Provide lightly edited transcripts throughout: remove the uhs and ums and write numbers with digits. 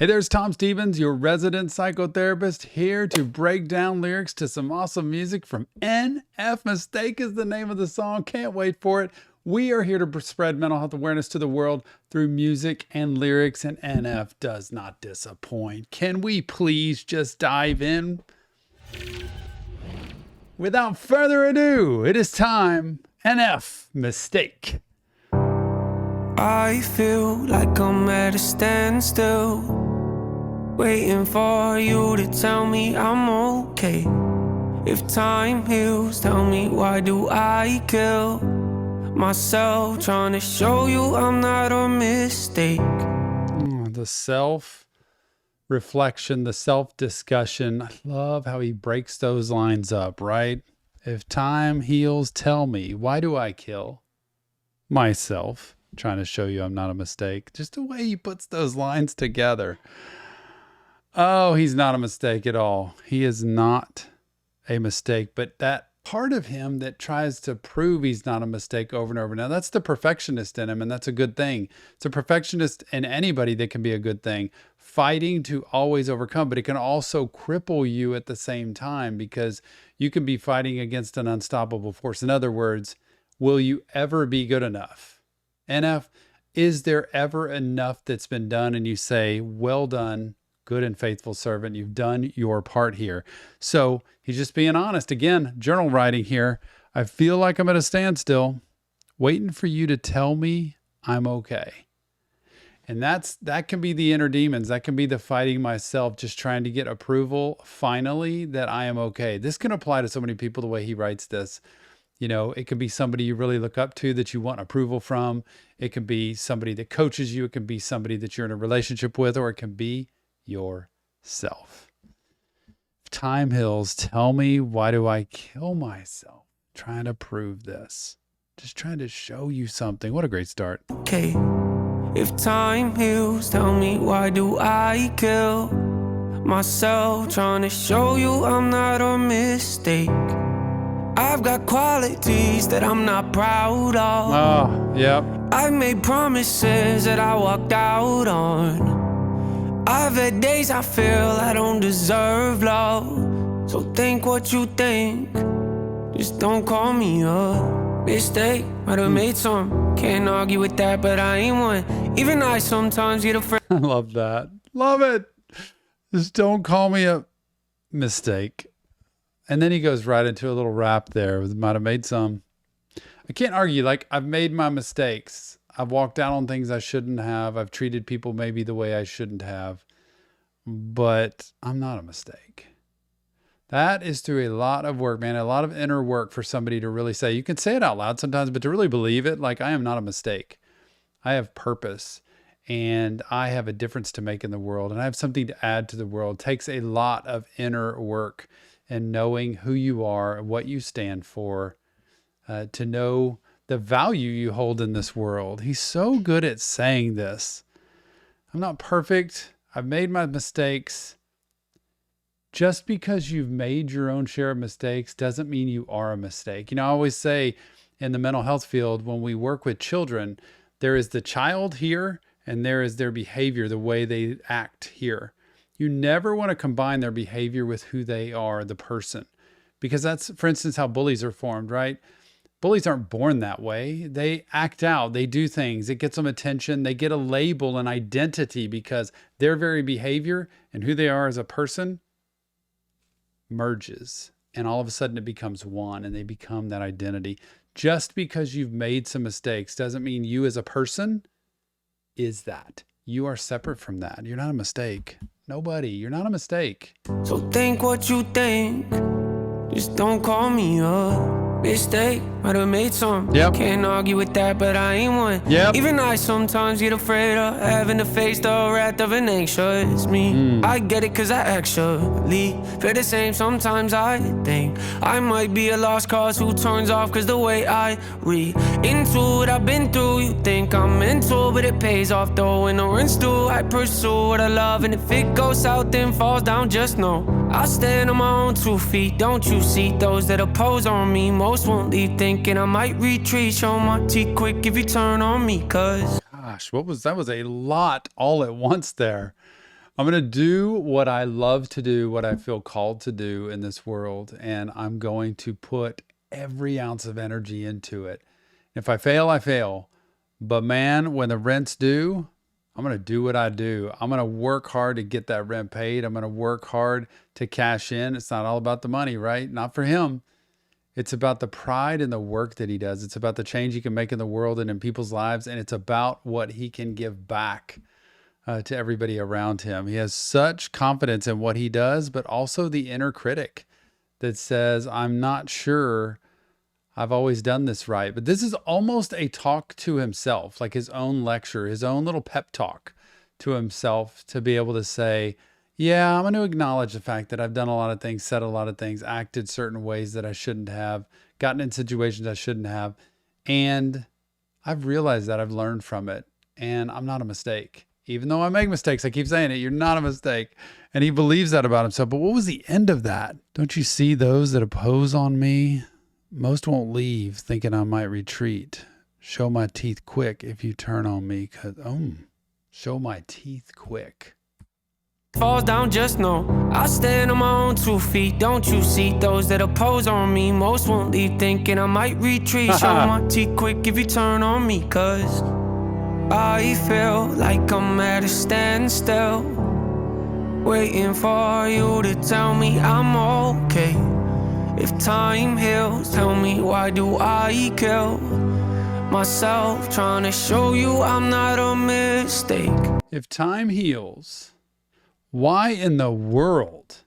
Hey, there's Tom Stevens, your resident psychotherapist, here to break down lyrics to some awesome music from NF. Mistake is the name of the song. Can't wait for it. We are here to spread mental health awareness to the world through music and lyrics, and NF does not disappoint. Can we please just dive in? Without further ado, it is time. NF, Mistake. I feel like I'm at a standstill, waiting for you to tell me I'm okay. If time heals, tell me why do I kill myself, trying to show you I'm not a mistake. The self-reflection, the self-discussion. I love how he breaks those lines up, right? If time heals, tell me, why do I kill myself? Trying to show you I'm not a mistake. Just the way he puts those lines together. Oh, he's not a mistake at all. He is not a mistake, but that part of him that tries to prove he's not a mistake over and over. Now, that's the perfectionist in him, and that's a good thing. It's a perfectionist in anybody that can be a good thing. Fighting to always overcome, but it can also cripple you at the same time because you can be fighting against an unstoppable force. In other words, will you ever be good enough? NF, is there ever enough that's been done and you say, well done, good and faithful servant, you've done your part here? So he's just being honest. Again, journal writing here. I feel like I'm at a standstill, waiting for you to tell me I'm okay. And that can be the inner demons. That can be the fighting myself, just trying to get approval finally that I am okay. This can apply to so many people the way he writes this. You know, it could be somebody you really look up to that you want approval from. It could be somebody that coaches you. It can be somebody that you're in a relationship with, or it can be yourself. If time heals, tell me, why do I kill myself? Trying to prove this. Just trying to show you something. What a great start. Okay, if time heals, tell me why do I kill myself, trying to show you I'm not a mistake. I've got qualities that I'm not proud of. Oh, yep. I've made promises that I walked out on. I've had days I feel I don't deserve love. So think what you think, just don't call me a mistake. Might have made some, can't argue with that, but I ain't one. Even I sometimes get afraid. I love that. Love it. Just don't call me a mistake. And then he goes right into a little rap there with might have made some. I can't argue, like, I've made my mistakes. I've walked out on things I shouldn't have. I've treated people maybe the way I shouldn't have. But I'm not a mistake. That is through a lot of work, man. A lot of inner work for somebody to really say. You can say it out loud sometimes, but to really believe it, like, I am not a mistake. I have purpose. And I have a difference to make in the world. And I have something to add to the world. It takes a lot of inner work. And knowing who you are, what you stand for, to know the value you hold in this world. He's so good at saying this. I'm not perfect. I've made my mistakes. Just because you've made your own share of mistakes doesn't mean you are a mistake. You know, I always say in the mental health field, when we work with children, there is the child here and there is their behavior, the way they act here. You never want to combine their behavior with who they are, the person, because that's, for instance, how bullies are formed, right? Bullies aren't born that way. They act out, they do things, it gets them attention, they get a label, an identity, because their very behavior and who they are as a person merges. And all of a sudden it becomes one and they become that identity. Just because you've made some mistakes doesn't mean you as a person is that. You are separate from that. You're not a mistake. Nobody. You're not a mistake. So think what you think, just don't call me a mistake. Might have made some. Yep. Can't argue with that, but I ain't one. Yep. Even I sometimes get afraid of having to face the wrath of an anxious me. I get it cause I actually feel the same. Sometimes I think I might be a lost cause who turns off cause the way I read into what I've been through. You think I'm mental, but it pays off though. When the rent's due, I pursue what I love. And if it goes south and falls down, just know I stand on my own 2 feet. Don't you see those that oppose on me? Most won't leave thinking I might retreat. Show my teeth quick if you turn on me, cause gosh, that was a lot all at once there. I'm going to do what I love to do, what I feel called to do in this world. And I'm going to put every ounce of energy into it. If I fail, I fail. But man, when the rent's due, I'm going to do what I do. I'm going to work hard to get that rent paid. I'm going to work hard to cash in. It's not all about the money, right? Not for him. It's about the pride in the work that he does. It's about the change he can make in the world and in people's lives. And it's about what he can give back to everybody around him. He has such confidence in what he does, but also the inner critic that says, I'm not sure I've always done this right. But this is almost a talk to himself, like his own lecture, his own little pep talk to himself, to be able to say, yeah, I'm going to acknowledge the fact that I've done a lot of things, said a lot of things, acted certain ways that I shouldn't have, gotten in situations I shouldn't have. And I've realized that I've learned from it, and I'm not a mistake. Even though I make mistakes, I keep saying it, you're not a mistake. And he believes that about himself. But what was the end of that? Don't you see those that oppose on me? Most won't leave, thinking I might retreat. Show my teeth quick if you turn on me. Show my teeth quick. Falls down, just know I stand on my own 2 feet. Don't you see those that oppose on me? Most won't leave, thinking I might retreat. Show my teeth quick if you turn on me, cause I feel like I'm at a standstill, waiting for you to tell me I'm okay. If time heals, tell me, why do I kill myself, trying to show you I'm not a mistake? If time heals, why in the world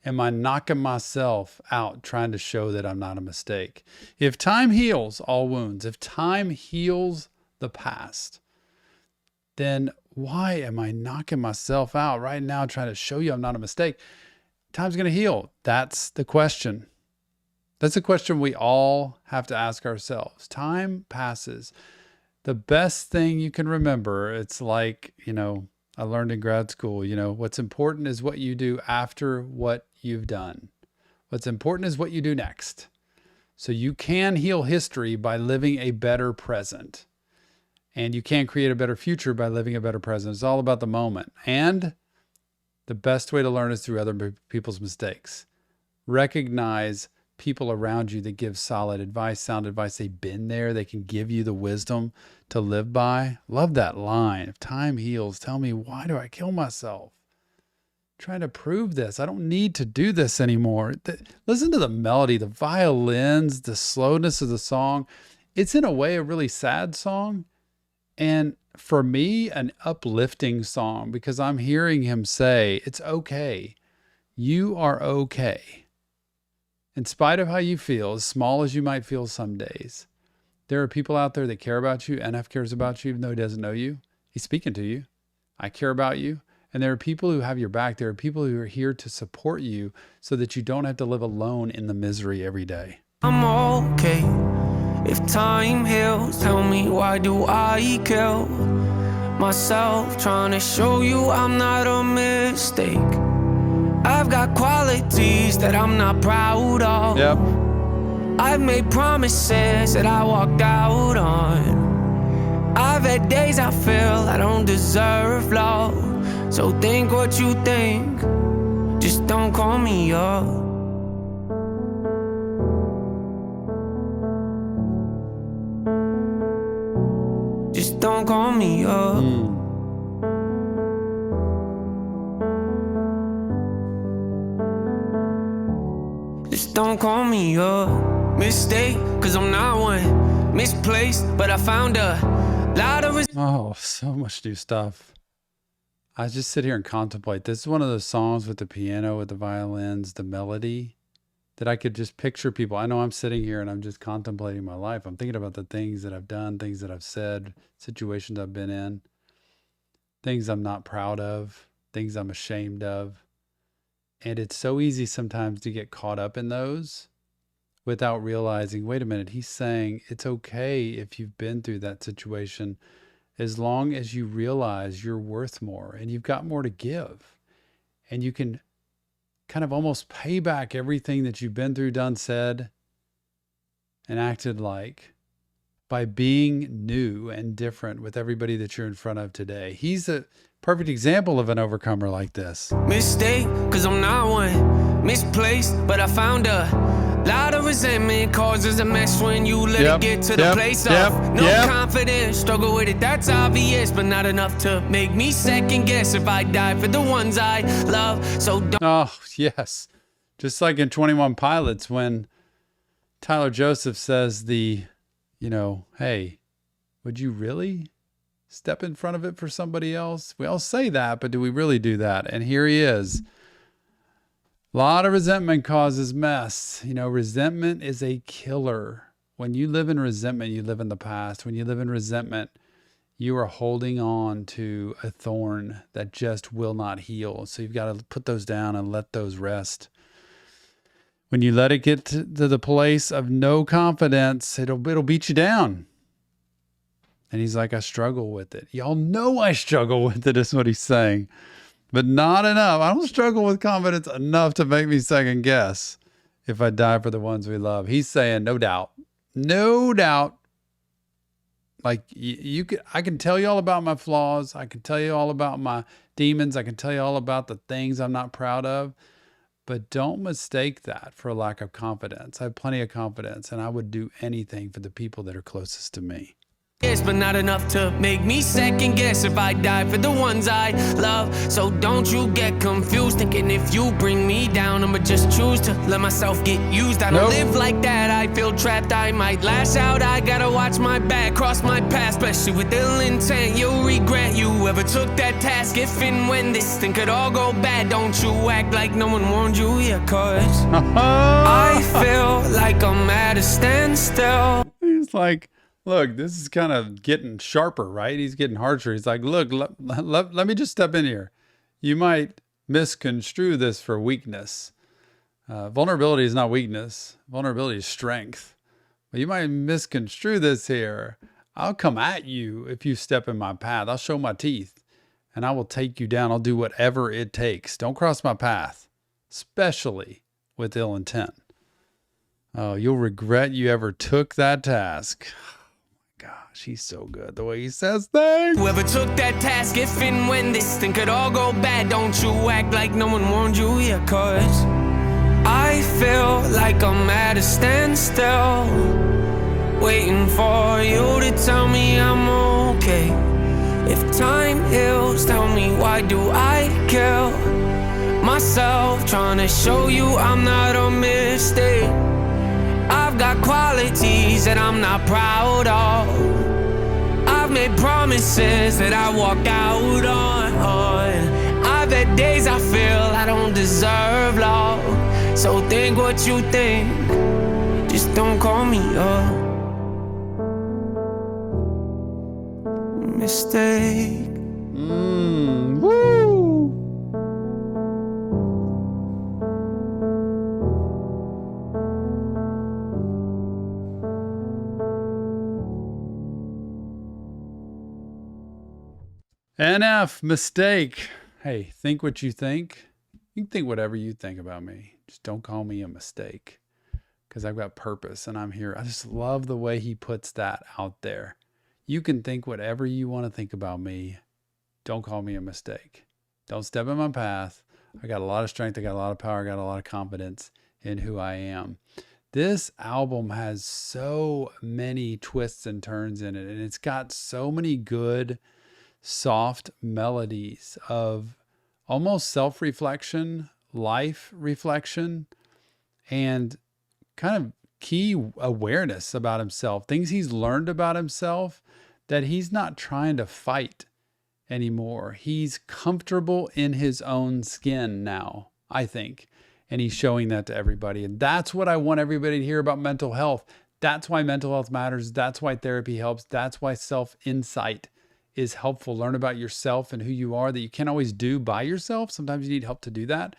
am I knocking myself out trying to show that I'm not a mistake? If time heals all wounds, if time heals the past, then why am I knocking myself out right now trying to show you I'm not a mistake? Time's going to heal. That's the question. That's a question we all have to ask ourselves. Time passes. The best thing you can remember, it's like, I learned in grad school, what's important is what you do after what you've done. What's important is what you do next. So you can heal history by living a better present. And you can create a better future by living a better present. It's all about the moment. And the best way to learn is through other people's mistakes. Recognize people around you that give solid advice, sound advice. They've been there. They can give you the wisdom to live by. Love that line. If time heals, tell me, why do I kill myself? Trying to prove this. I don't need to do this anymore. Listen to the melody, the violins, the slowness of the song. It's in a way a really sad song. And for me, an uplifting song, because I'm hearing him say, it's okay. You are okay. In spite of how you feel, as small as you might feel some days, there are people out there that care about you. NF cares about you, even though he doesn't know you. He's speaking to you. I care about you. And there are people who have your back. There are people who are here to support you so that you don't have to live alone in the misery every day. I'm okay. If time heals, tell me, why do I kill myself, trying to show you I'm not a mistake? I've got qualities that I'm not proud of. Yep. I've made promises that I walked out on. I've had days I feel I don't deserve love. So think what you think, just don't call me up. Just don't call me up. Just don't call me up. Mistake, cause I'm not one. Misplaced, but I found a lot of so much new stuff. I just sit here and contemplate. This is one of those songs with the piano, with the violins, the melody, that I could just picture people. I know I'm sitting here and I'm just contemplating my life. I'm thinking about the things that I've done, things that I've said, situations I've been in, things I'm not proud of, things I'm ashamed of. And it's so easy sometimes to get caught up in those without realizing, wait a minute, he's saying it's okay if you've been through that situation, as long as you realize you're worth more and you've got more to give. And you can kind of almost pay back everything that you've been through, done, said, and acted like by being new and different with everybody that you're in front of today. He's a perfect example of an overcomer like this. Mistake, cause I'm not one. Misplaced, but I found a lot of resentment causes a mess when you let it get to the place of no confidence. Struggle with it, that's obvious, but not enough to make me second guess if I die for the ones I love. So don't. Oh, yes. Just like in 21 Pilots when Tyler Joseph says hey, would you really step in front of it for somebody else? We all say that, but do we really do that? And here he is. A lot of resentment causes mess. Resentment is a killer. When you live in resentment, you live in the past. When you live in resentment, you are holding on to a thorn that just will not heal. So you've got to put those down and let those rest. When you let it get to the place of no confidence, it'll beat you down. And he's like, I struggle with it. Y'all know I struggle with it, is what he's saying. But not enough. I don't struggle with confidence enough to make me second guess if I die for the ones we love. He's saying, no doubt. No doubt. Like I can tell you all about my flaws. I can tell you all about my demons. I can tell you all about the things I'm not proud of. But don't mistake that for a lack of confidence. I have plenty of confidence, and I would do anything for the people that are closest to me. Yes, but not enough to make me second guess if I die for the ones I love. So don't you get confused thinking if you bring me down, I'ma just choose to let myself get used. I don't live like that. I feel trapped. I might lash out. I gotta watch my back, cross my path, especially with ill intent. You'll regret you ever took that task if and when this thing could all go bad. Don't you act like no one warned you, cause I feel like I'm at a standstill. He's like, look, this is kind of getting sharper, right? He's getting harsher. He's like, look, let me just step in here. You might misconstrue this for weakness. Vulnerability is not weakness. Vulnerability is strength. But you might misconstrue this here. I'll come at you if you step in my path. I'll show my teeth and I will take you down. I'll do whatever it takes. Don't cross my path, especially with ill intent. Oh, you'll regret you ever took that task. Gosh, he's so good the way he says things. Whoever took that task, if and when this thing could all go bad, don't you act like no one warned you, cause I feel like I'm at a standstill, waiting for you to tell me I'm okay. If time heals, tell me why do I kill myself, trying to show you I'm not a mistake. I've got qualities that I'm not proud of. I've made promises that I walk out on. I've had days I feel I don't deserve love. So think what you think, just don't call me a mistake. Woo! NF, mistake. Hey, think what you think. You can think whatever you think about me. Just don't call me a mistake, because I've got purpose and I'm here. I just love the way he puts that out there. You can think whatever you want to think about me. Don't call me a mistake. Don't step in my path. I got a lot of strength. I got a lot of power. I got a lot of confidence in who I am. This album has so many twists and turns in it, and it's got so many good soft melodies of almost self-reflection, life reflection, and kind of key awareness about himself, things he's learned about himself that he's not trying to fight anymore. He's comfortable in his own skin now, I think, and he's showing that to everybody. And that's what I want everybody to hear about mental health. That's why mental health matters. That's why therapy helps. That's why self-insight is helpful. Learn about yourself and who you are that you can't always do by yourself. Sometimes you need help to do that.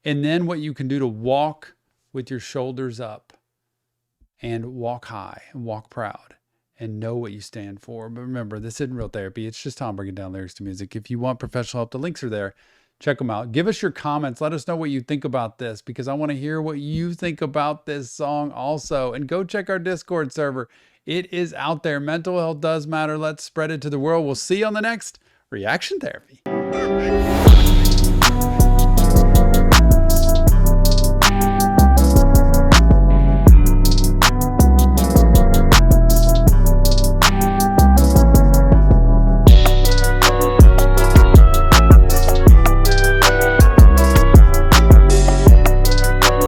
And then what you can do to walk with your shoulders up and walk high and walk proud and know what you stand for. But remember, this isn't real therapy. It's just Tom breaking down lyrics to music. If you want professional help, the links are there. Check them out. Give us your comments. Let us know what you think about this, because I want to hear what you think about this song also. And go check our Discord server. It is out there. Mental health does matter. Let's spread it to the world. We'll see you on the next Reaction Therapy.